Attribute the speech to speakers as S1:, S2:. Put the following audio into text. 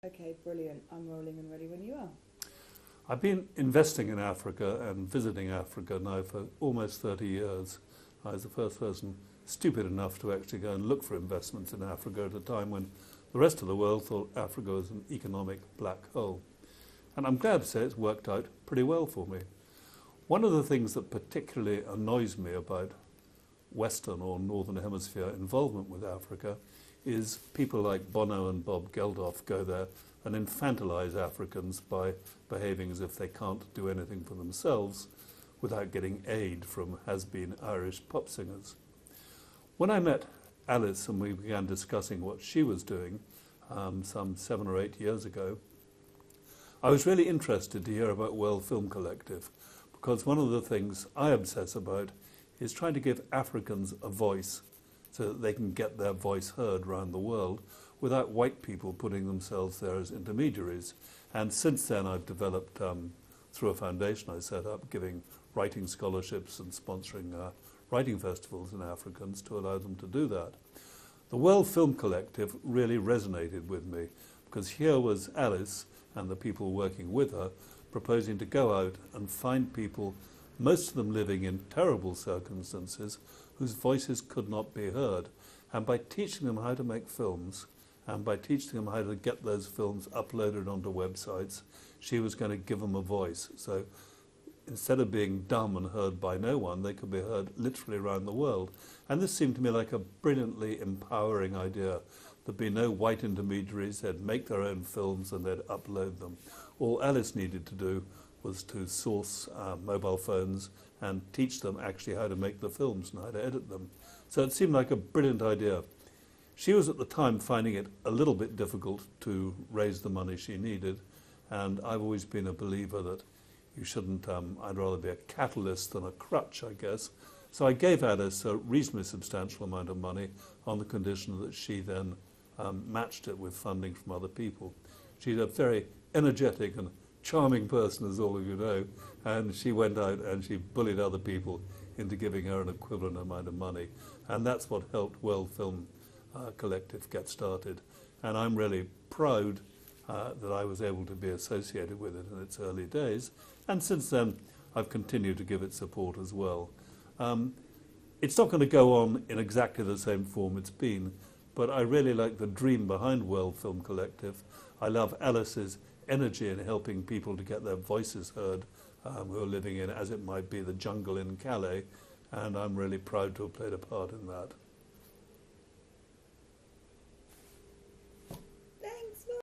S1: Okay, brilliant. I'm rolling and ready when you are.
S2: I've been investing in Africa and visiting Africa now for almost 30 years. I was the first person stupid enough to actually go and look for investments in Africa at a time when the rest of the world thought Africa was an economic black hole. And I'm glad to say it's worked out pretty well for me. One of the things that particularly annoys me about Western or Northern Hemisphere involvement with Africa is people like Bono and Bob Geldof go there and infantilize Africans by behaving as if they can't do anything for themselves without getting aid from has-been Irish pop singers. When I met Alice and we began discussing what she was doing some 7 or 8 years ago, I was really interested to hear about World Film Collective, because one of the things I obsess about is trying to give Africans a voice so that they can get their voice heard around the world without white people putting themselves there as intermediaries. And since then I've developed, through a foundation I set up, giving writing scholarships and sponsoring writing festivals in Africans to allow them to do that. The World Film Collective really resonated with me, because here was Alice and the people working with her proposing to go out and find people, most of them living in terrible circumstances, whose voices could not be heard. And by teaching them how to make films, and by teaching them how to get those films uploaded onto websites, she was going to give them a voice. So instead of being dumb and heard by no one, they could be heard literally around the world. And this seemed to me like a brilliantly empowering idea. There'd be no white intermediaries, they'd make their own films and they'd upload them. All Alice needed to do was to source mobile phones and teach them actually how to make the films and how to edit them. So it seemed like a brilliant idea. She was at the time finding it a little bit difficult to raise the money she needed, and I've always been a believer that you shouldn't, I'd rather be a catalyst than a crutch, I guess. So I gave Alice a reasonably substantial amount of money on the condition that she then matched it with funding from other people. She's a very energetic and charming person, as all of you know, and she went out and she bullied other people into giving her an equivalent amount of money. And that's what helped World Film Collective get started. And I'm really proud that I was able to be associated with it in its early days. And since then, I've continued to give it support as well. It's not going to go on in exactly the same form it's been, but I really like the dream behind World Film Collective. I love Alice's energy in helping people to get their voices heard who are living in, as it might be, the jungle in Calais, and I'm really proud to have played a part in that.